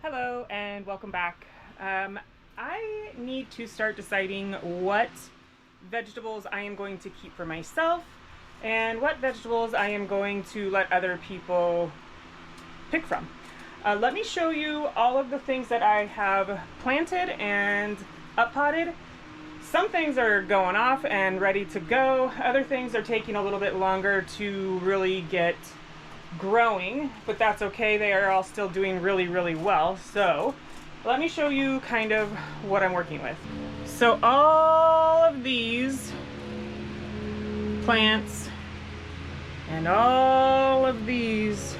Hello and welcome back. I need to start deciding what vegetables I am going to keep for myself and what vegetables I am going to let other people pick from. Let me show you all of the things that I have planted and uppotted. Some things are going off and ready to go. Other things are taking a little bit longer to really get growing, but that's okay. They are all still doing really well. So let me show you kind of what I'm working with. So all of these plants and all of these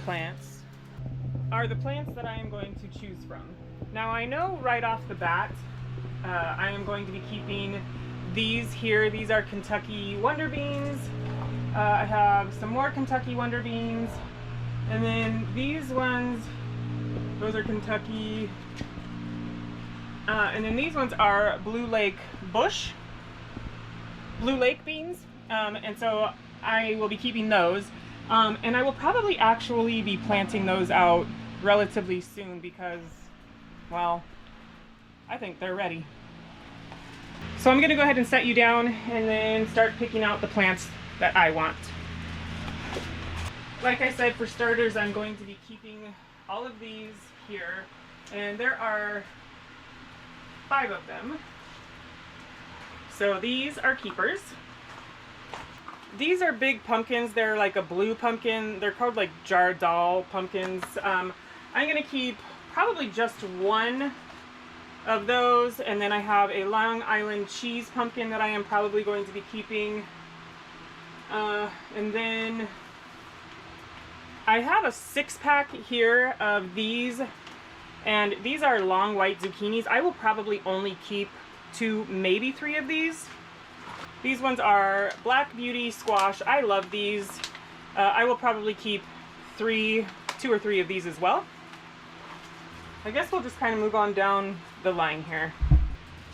plants are the plants that I am going to choose from. Now I know right off the bat I am going to be keeping these here. These are Kentucky Wonder Beans. I have some more Kentucky Wonder Beans, and then these ones, those are Kentucky, and then these ones are Blue Lake beans, and so I will be keeping those, and I will probably actually be planting those out relatively soon because, well, I think they're ready. So I'm going to go ahead and set you down and then start picking out the plants that I want. Like I said, for starters, I'm going to be keeping all of these here, and there are 5 of them. So these are keepers. These are big pumpkins. They're like a blue pumpkin. They're called like Jardal pumpkins. I'm going to keep probably just one of those, and then I have a Long Island cheese pumpkin that I am probably going to be keeping. And then I have a 6-pack here of these, and these are long white zucchinis. I will probably only keep 2, maybe 3 of these. These ones are Black Beauty squash. I love these. I will probably keep 2 or 3 of these as well. I guess we'll just kind of move on down the line here.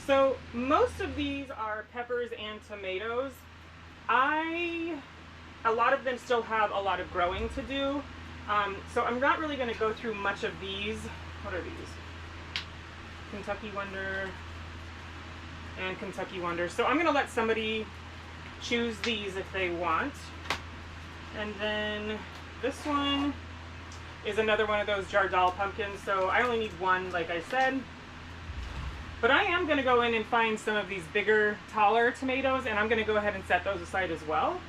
So most of these are peppers and tomatoes. A lot of them still have a lot of growing to do, so I'm not really going to go through much of these. What are these? Kentucky Wonder and Kentucky Wonder. So I'm going to let somebody choose these if they want. And then this one is another one of those Jardal pumpkins, so I only need one, like I said. But I am going to go in and find some of these bigger, taller tomatoes, and I'm going to go ahead and set those aside as well.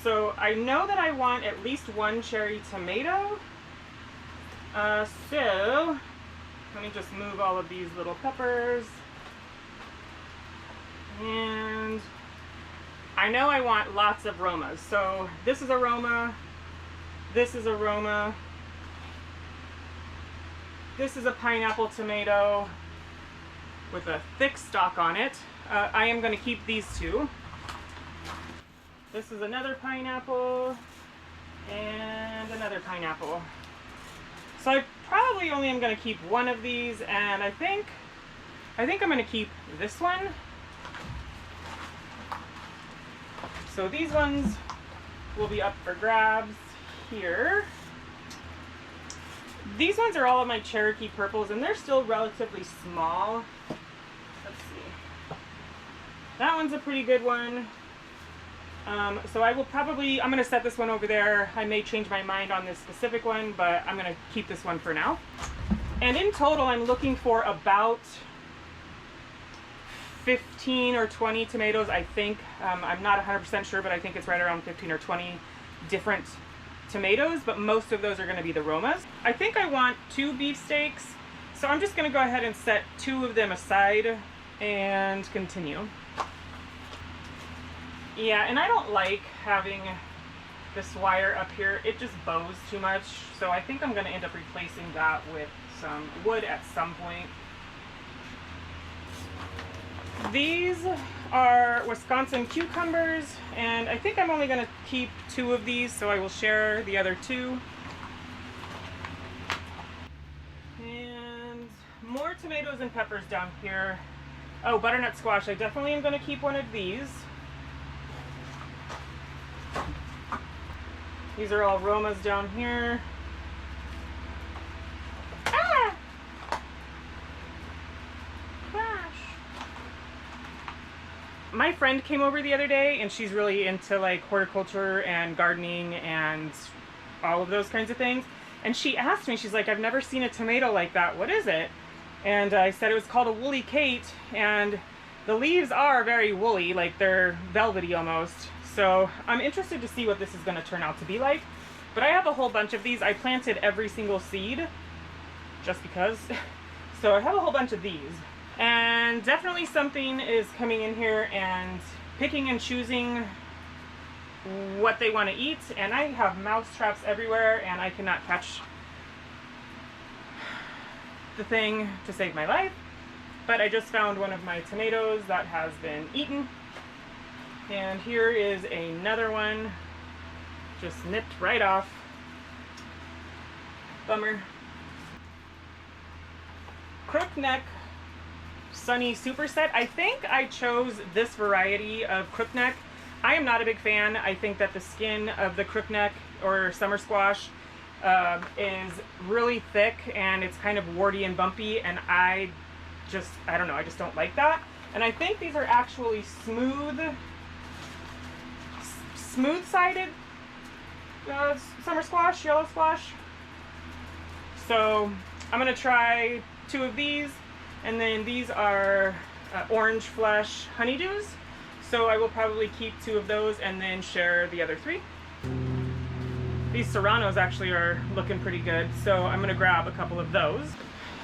So I know that I want at least 1 cherry tomato. So let me just move all of these little peppers. And I know I want lots of Romas. So this is a Roma. This is a Roma. This is a pineapple tomato with a thick stalk on it. I am going to keep these 2. This is another pineapple and another pineapple. So I probably only am going to keep 1 of these, and I think I'm going to keep this one. So these ones will be up for grabs here. These ones are all of my Cherokee purples, and they're still relatively small. Let's see. That one's a pretty good one. So I'm going to set this one over there. I may change my mind on this specific one, but I'm going to keep this one for now. And in total, I'm looking for about 15 or 20 tomatoes, I think. I'm not 100% sure, but I think it's right around 15 or 20 different tomatoes, but most of those are going to be the Romas. I think I want 2 beefsteaks, so I'm just going to go ahead and set 2 of them aside and continue. Yeah, and I don't like having this wire up here. It just bows too much, so I think I'm going to end up replacing that with some wood at some point. These are Wisconsin cucumbers, and I think I'm only going to keep 2 of these, so I will share the other 2. And more tomatoes and peppers down here. Oh, butternut squash. I definitely am going to keep 1 of these. These are all Romas down here. My friend came over the other day and she's really into like horticulture and gardening and all of those kinds of things. And she asked me, she's like, I've never seen a tomato like that. What is it? And I said it was called a woolly Kate, and the leaves are very woolly, like they're velvety almost. So I'm interested to see what this is going to turn out to be like. But I have a whole bunch of these. I planted every single seed just because. So I have a whole bunch of these. And definitely something is coming in here and picking and choosing what they want to eat. And I have mouse traps everywhere and I cannot catch the thing to save my life. But I just found one of my tomatoes that has been eaten. And here is another one, just nipped right off. Bummer. Crookneck Sunny Superset. I think I chose this variety of crookneck. I am not a big fan. I think that the skin of the crookneck or summer squash is really thick and it's kind of warty and bumpy, and I don't know, I just don't like that. And I think these are actually smooth-sided summer squash, yellow squash. So I'm gonna try 2 of these, and then these are orange flesh honeydews. So I will probably keep 2 of those and then share the other 3. These serranos actually are looking pretty good, so I'm gonna grab a couple of those.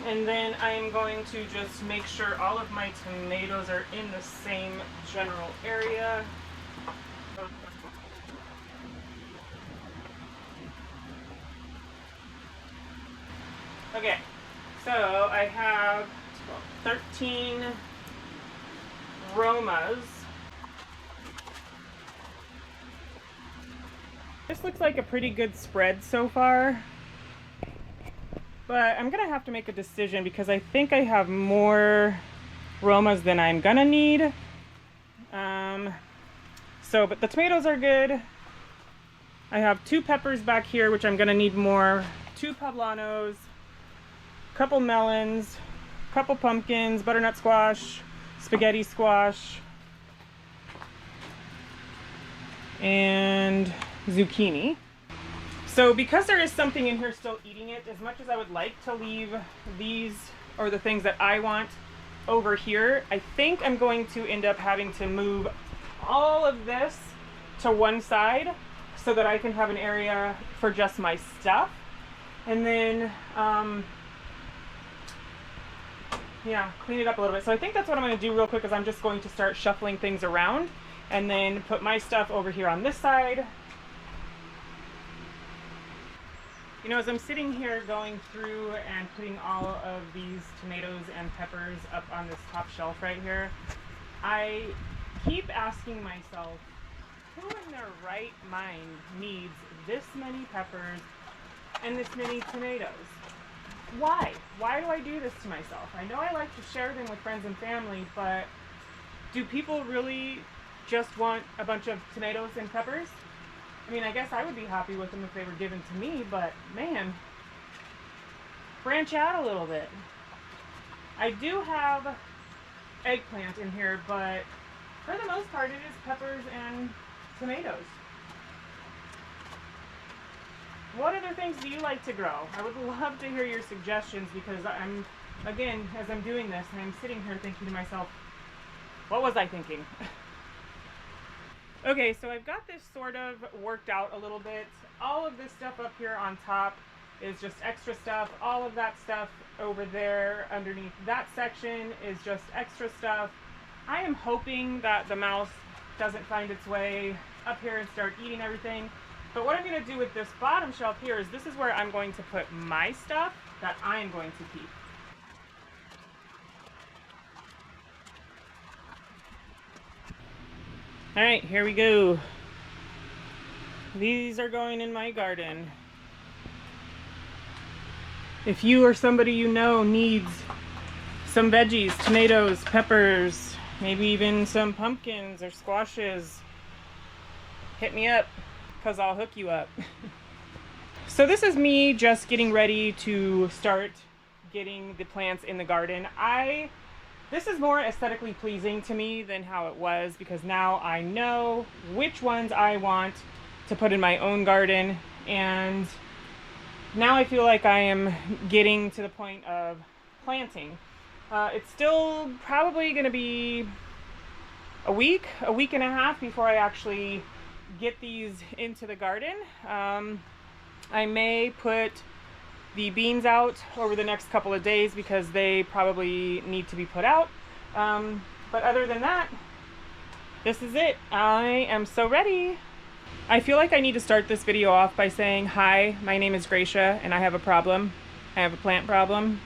And then I'm going to just make sure all of my tomatoes are in the same general area. Okay, so I have 13 Romas. This looks like a pretty good spread so far, but I'm gonna have to make a decision because I think I have more Romas than I'm gonna need. But the tomatoes are good. I have 2 peppers back here, which I'm gonna need more, 2 poblanos, couple melons, couple pumpkins, butternut squash, spaghetti squash, and zucchini. So because there is something in here still eating it, as much as I would like to leave these or the things that I want over here, I think I'm going to end up having to move all of this to one side so that I can have an area for just my stuff. And then clean it up a little bit. So I think that's what I'm going to do real quick, is I'm just going to start shuffling things around and then put my stuff over here on this side. You know, as I'm sitting here going through and putting all of these tomatoes and peppers up on this top shelf right here, I keep asking myself, who in their right mind needs this many peppers and this many tomatoes? Why? Why do I do this to myself? I know I like to share them with friends and family, but do people really just want a bunch of tomatoes and peppers? I mean, I guess I would be happy with them if they were given to me, but man, branch out a little bit. I do have eggplant in here, but for the most part it is peppers and tomatoes. What other things do you like to grow? I would love to hear your suggestions, because again, as I'm doing this, and I'm sitting here thinking to myself, what was I thinking? Okay, so I've got this sort of worked out a little bit. All of this stuff up here on top is just extra stuff. All of that stuff over there underneath that section is just extra stuff. I am hoping that the mouse doesn't find its way up here and start eating everything. But what I'm going to do with this bottom shelf here is this is where I'm going to put my stuff that I'm going to keep. All right, here we go. These are going in my garden. If you or somebody you know needs some veggies, tomatoes, peppers, maybe even some pumpkins or squashes, hit me up, because I'll hook you up. So this is me just getting ready to start getting the plants in the garden. I This is more aesthetically pleasing to me than how it was, because now I know which ones I want to put in my own garden, and now I feel like I am getting to the point of planting. It's still probably going to be a week and a half before I actually get these into the garden. I may put the beans out over the next couple of days because they probably need to be put out. But other than that, this is it. I am so ready. I feel like I need to start this video off by saying, hi, my name is Gracia and I have a problem. I have a plant problem.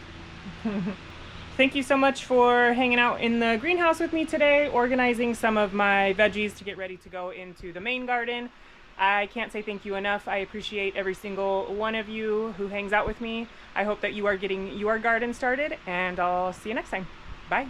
Thank you so much for hanging out in the greenhouse with me today, organizing some of my veggies to get ready to go into the main garden. I can't say thank you enough. I appreciate every single one of you who hangs out with me. I hope that you are getting your garden started, and I'll see you next time. Bye.